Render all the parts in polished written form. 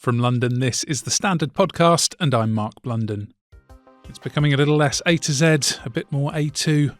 From London, this is the Standard Podcast, and I'm Mark Blunden. It's becoming a little less A to Z, a bit more A2.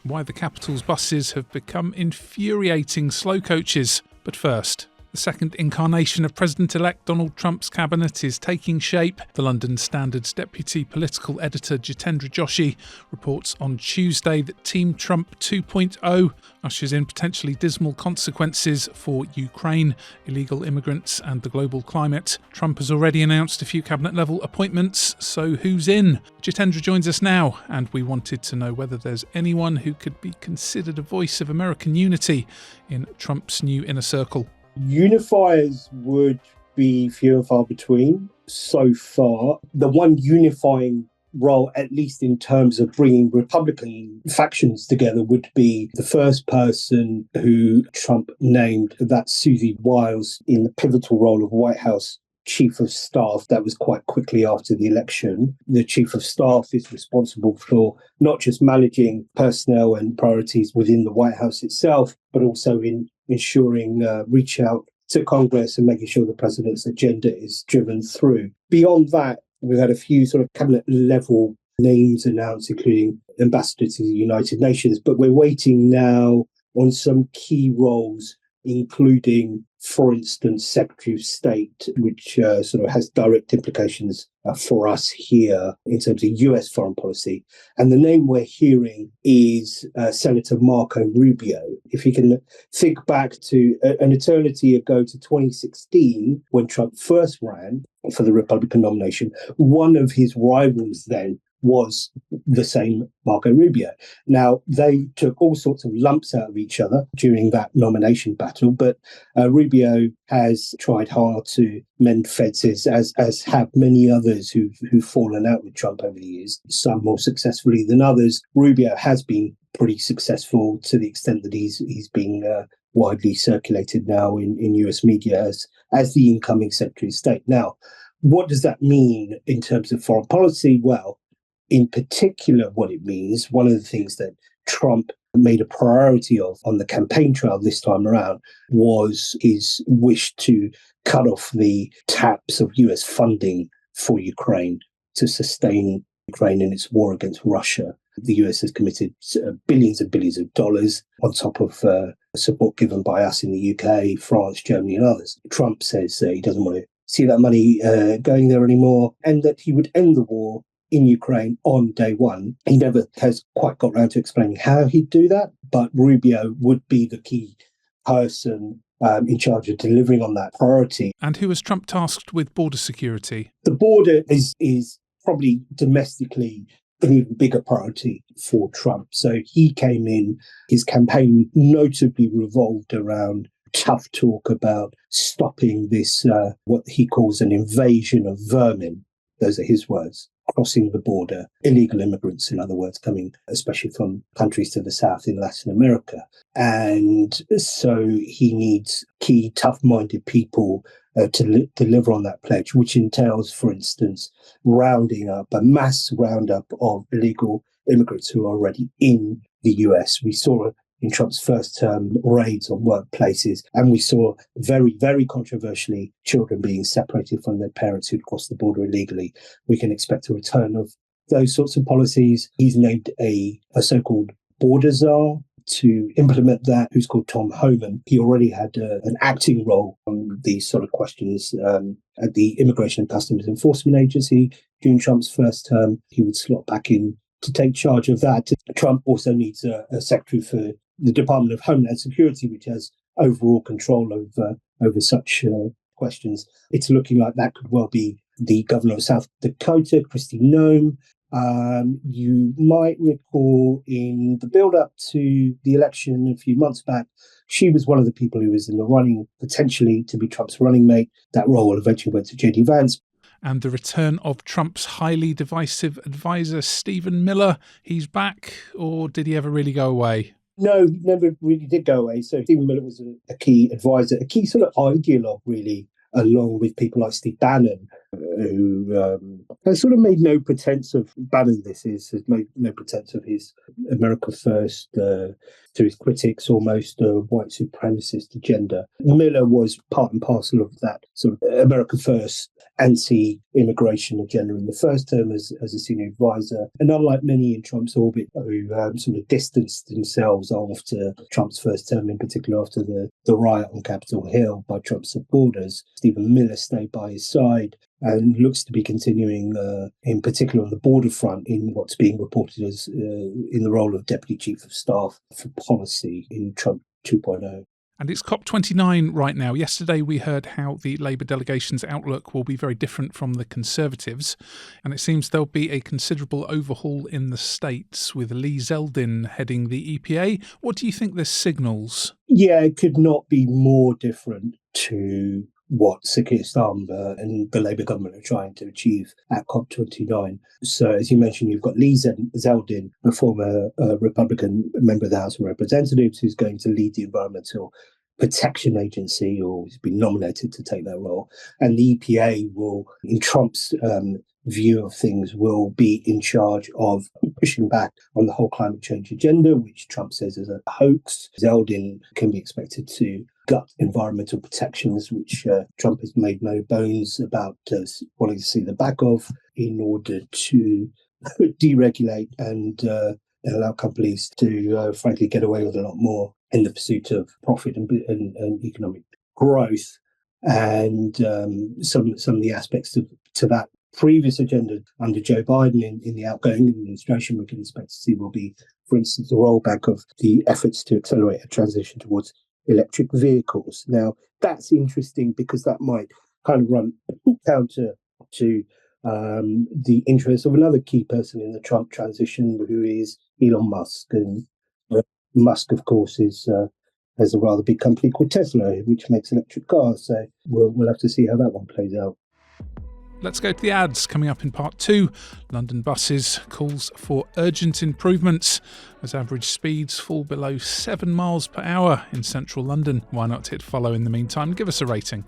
Why the capital's buses have become infuriating slow coaches. But first, the second incarnation of President-elect Donald Trump's cabinet is taking shape. The London Standard's deputy political editor Jitendra Joshi reports on Tuesday that Team Trump 2.0 ushers in potentially dismal consequences for Ukraine, illegal immigrants and the global climate. Trump has already announced a few cabinet-level appointments, so who's in? Jitendra joins us now, and we wanted to know whether there's anyone who could be considered a voice of American unity in Trump's new inner circle. Unifiers would be few and far between so far. The one unifying role, at least in terms of bringing Republican factions together, would be the first person who Trump named, that's Susie Wiles, in the pivotal role of White House Chief of Staff. That was quite quickly after the election. The Chief of Staff is responsible for not just managing personnel and priorities within the White House itself, but also in ensuring reach out to Congress and making sure the president's agenda is driven through. Beyond that, we've had a few sort of cabinet level names announced, including ambassador to the United Nations, but we're waiting now on some key roles, including, for instance, Secretary of State, which sort of has direct implications for us here in terms of US foreign policy. And the name we're hearing is Senator Marco Rubio. If you can think back to an eternity ago to 2016, when Trump first ran for the Republican nomination, one of his rivals then was the same Marco Rubio. Now, they took all sorts of lumps out of each other during that nomination battle, but Rubio has tried hard to mend fences, as have many others who've fallen out with Trump over the years, some more successfully than others. Rubio has been pretty successful to the extent that he's being widely circulated now in US media as the incoming Secretary of State. Now, what does that mean in terms of foreign policy? Well, in particular, what it means, one of the things that Trump made a priority of on the campaign trail this time around was his wish to cut off the taps of US funding for Ukraine to sustain Ukraine in its war against Russia. The US has committed billions and billions of dollars on top of support given by us in the UK, France, Germany and others. Trump says he doesn't want to see that money going there anymore, and that he would end the war in Ukraine on day one. He never has quite got around to explaining how he'd do that, but Rubio would be the key person in charge of delivering on that priority. And who was Trump tasked with border security? The border is probably domestically an even bigger priority for Trump. So he came in, his campaign notably revolved around tough talk about stopping this, what he calls an invasion of vermin. Those are his words. Crossing the border, illegal immigrants, in other words, coming especially from countries to the south in Latin America. And so he needs key, tough-minded people to deliver on that pledge, which entails, for instance, rounding up a mass roundup of illegal immigrants who are already in the US. We saw in Trump's first term raids on workplaces, and we saw very, very controversially children being separated from their parents who'd crossed the border illegally. We can expect a return of those sorts of policies. He's named a so-called border czar to implement that, who's called Tom Homan. He already had an acting role on these sort of questions at the Immigration and Customs Enforcement Agency during Trump's first term. He would slot back in to take charge of that. Trump also needs a secretary for the Department of Homeland Security, which has overall control over such questions. It's looking like that could well be the governor of South Dakota, Kristi Noem. You might recall in the build-up to the election a few months back, she was one of the people who was in the running potentially to be Trump's running mate. That role eventually went to J.D. Vance. And the return of Trump's highly divisive advisor, Stephen Miller. He's back, or did he ever really go away? No, he never really did go away. So Stephen Miller was a key advisor, a key sort of ideologue, really, along with people like Steve Bannon, who has sort of made no pretense of, Bannon this is, has made no pretense of his America First, to his critics, almost a white supremacist agenda. Miller was part and parcel of that sort of America First anti-immigration agenda in the first term as a senior advisor. And unlike many in Trump's orbit who sort of distanced themselves after Trump's first term, in particular after the riot on Capitol Hill by Trump supporters, Stephen Miller stayed by his side and looks to be continuing, in particular on the border front, in what's being reported as in the role of Deputy Chief of Staff for Policy in Trump 2.0. And it's COP29 right now. Yesterday we heard how the Labour delegation's outlook will be very different from the Conservatives, and it seems there'll be a considerable overhaul in the States with Lee Zeldin heading the EPA. What do you think this signals? Yeah, it could not be more different to what Sir Keir Starmer and the Labour government are trying to achieve at COP29. So, as you mentioned, you've got Lee Zeldin, a former Republican member of the House of Representatives, who's going to lead the Environmental Protection Agency, or has been nominated to take that role. And the EPA will, in Trump's view of things, will be in charge of pushing back on the whole climate change agenda, which Trump says is a hoax. Zeldin can be expected to gut environmental protections, which Trump has made no bones about wanting to see the back of, in order to deregulate and allow companies to, frankly, get away with a lot more in the pursuit of profit and economic growth. And some of the aspects to that previous agenda under Joe Biden in the outgoing administration we can expect to see will be, for instance, the rollback of the efforts to accelerate a transition towards electric vehicles. Now, that's interesting because that might kind of run counter to the interests of another key person in the Trump transition, who is Elon Musk. And Musk, of course, has a rather big company called Tesla, which makes electric cars. So we'll have to see how that one plays out. Let's go to the ads. Coming up in part 2, London buses calls for urgent improvements as average speeds fall below 7 miles per hour in central London. Why not hit follow in the meantime? Give us a rating.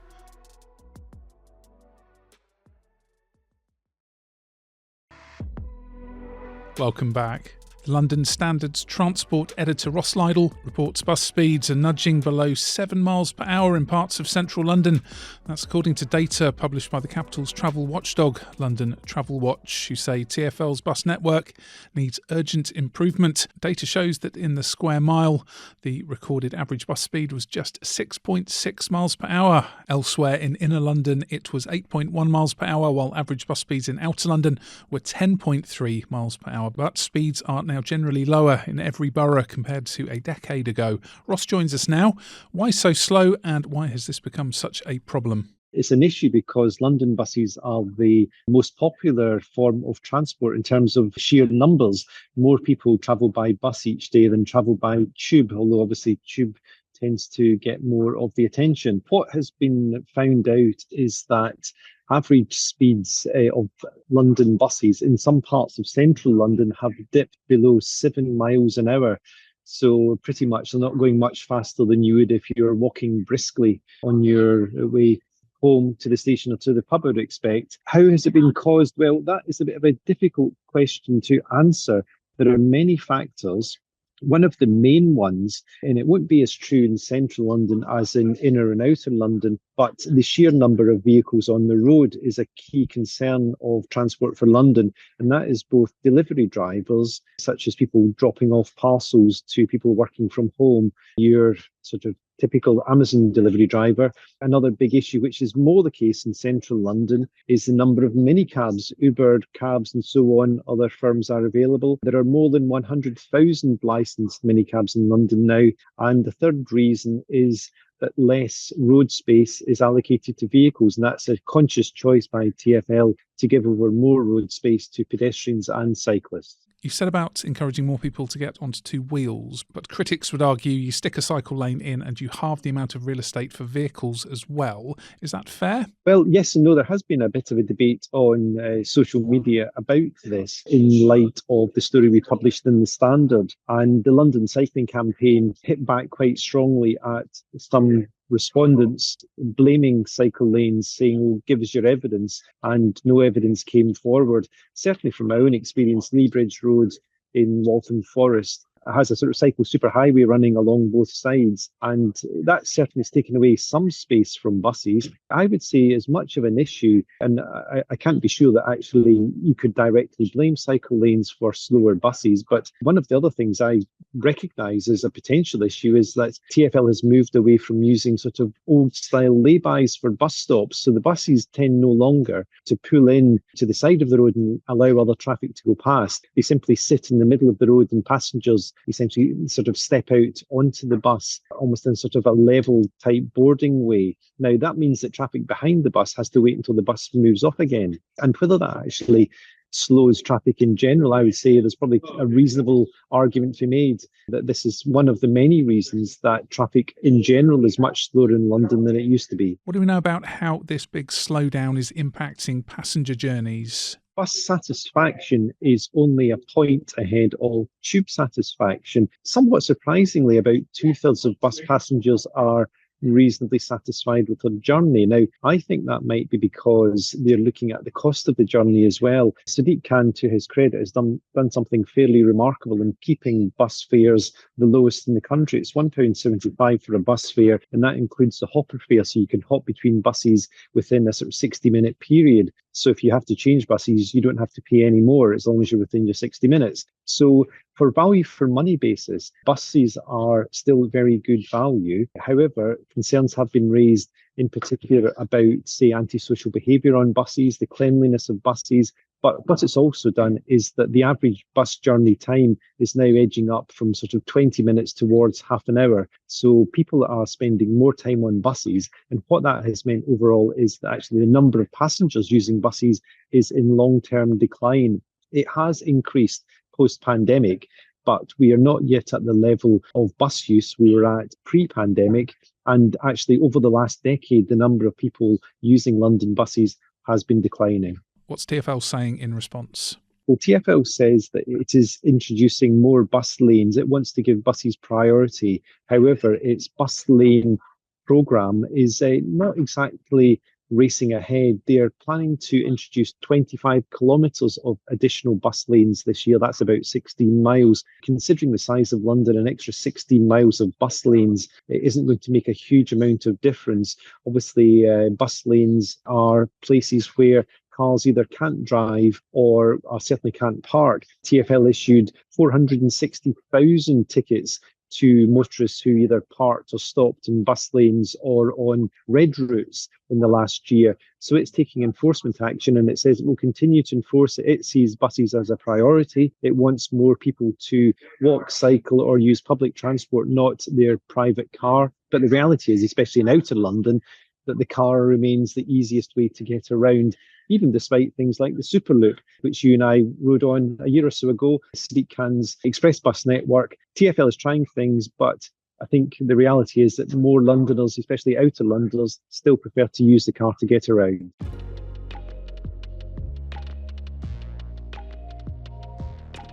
Welcome back. London Standard's transport editor Ross Lydall reports bus speeds are nudging below 7 miles per hour in parts of central London. That's according to data published by the capital's travel watchdog, London TravelWatch, who say TfL's bus network needs urgent improvement. Data shows that in the square mile, the recorded average bus speed was just 6.6 miles per hour. Elsewhere in inner London, it was 8.1 miles per hour, while average bus speeds in outer London were 10.3 miles per hour. But speeds are now generally lower in every borough compared to a decade ago. Ross joins us now. Why so slow, and why has this become such a problem? It's an issue because London buses are the most popular form of transport in terms of sheer numbers. More people travel by bus each day than travel by tube, although obviously tube tends to get more of the attention. What has been found out is that average speeds of London buses in some parts of central London have dipped below 7 miles an hour. So pretty much they're not going much faster than you would if you're walking briskly on your way home to the station or to the pub, I would expect. How has it been caused? Well, that is a bit of a difficult question to answer. There are many factors. One of the main ones, and it won't be as true in central London as in inner and outer London, but the sheer number of vehicles on the road is a key concern of Transport for London. And that is both delivery drivers, such as people dropping off parcels to people working from home, your sort of typical Amazon delivery driver. Another big issue, which is more the case in central London, is the number of minicabs, Uber cabs and so on. Other firms are available. There are more than 100,000 licensed minicabs in London now. And the third reason is that less road space is allocated to vehicles. And that's a conscious choice by TfL to give over more road space to pedestrians and cyclists. You said about encouraging more people to get onto two wheels, but critics would argue you stick a cycle lane in and you halve the amount of real estate for vehicles as well. Is that fair? Well, yes and no. There has been a bit of a debate on social media about this in light of the story we published in The Standard. And the London Cycling Campaign hit back quite strongly at some respondents blaming cycle lanes, saying, "Oh, give us your evidence," and no evidence came forward. Certainly from my own experience, Leabridge Road in Waltham Forest has a sort of cycle superhighway running along both sides, and that certainly has taken away some space from buses. I would say as much of an issue, and I can't be sure that actually you could directly blame cycle lanes for slower buses, but one of the other things I recognise as a potential issue is that TfL has moved away from using sort of old style laybys for bus stops, so the buses tend no longer to pull in to the side of the road and allow other traffic to go past. They simply sit in the middle of the road and passengers essentially sort of step out onto the bus almost in sort of a level type boarding way. Now that means that traffic behind the bus has to wait until the bus moves off again. And whether that actually slows traffic in general, I would say there's probably a reasonable argument to be made that this is one of the many reasons that traffic in general is much slower in London than it used to be. What do we know about how this big slowdown is impacting passenger journeys? Bus satisfaction is only a point ahead of tube satisfaction. Somewhat surprisingly, about 2/3 of bus passengers are reasonably satisfied with their journey. Now, I think that might be because they're looking at the cost of the journey as well. Sadiq Khan, to his credit, has done something fairly remarkable in keeping bus fares the lowest in the country. It's £1.75 for a bus fare, and that includes the hopper fare, so you can hop between buses within a sort of 60-minute period. So if you have to change buses, you don't have to pay any more as long as you're within your 60 minutes. So for value for money basis, buses are still very good value. However, concerns have been raised in particular about, say, antisocial behaviour on buses, the cleanliness of buses. But what it's also done is that the average bus journey time is now edging up from sort of 20 minutes towards half an hour. So people are spending more time on buses. And what that has meant overall is that actually the number of passengers using buses is in long-term decline. It has increased post-pandemic, but we are not yet at the level of bus use we were at pre-pandemic. And actually over the last decade, the number of people using London buses has been declining. What's TfL saying in response? Well, TfL says that it is introducing more bus lanes. It wants to give buses priority. However, its bus lane programme is not exactly racing ahead. They're planning to introduce 25 kilometres of additional bus lanes this year. That's about 16 miles. Considering the size of London, an extra 16 miles of bus lanes isn't going to make a huge amount of difference. Obviously, bus lanes are places where cars either can't drive or certainly can't park. TfL issued 460,000 tickets to motorists who either parked or stopped in bus lanes or on red routes in the last year. So it's taking enforcement action, and it says it will continue to enforce it. It sees buses as a priority. It wants more people to walk, cycle or use public transport, not their private car. But the reality is, especially in outer London, that the car remains the easiest way to get around, even despite things like the Superloop, which you and I rode on a year or so ago, Sadiq Khan's express bus network. TfL is trying things, but I think the reality is that more Londoners, especially outer Londoners, still prefer to use the car to get around.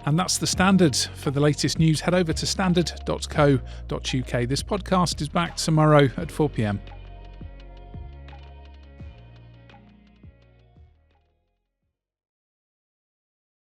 And that's The Standard. For the latest news, head over to standard.co.uk. This podcast is back tomorrow at 4 p.m.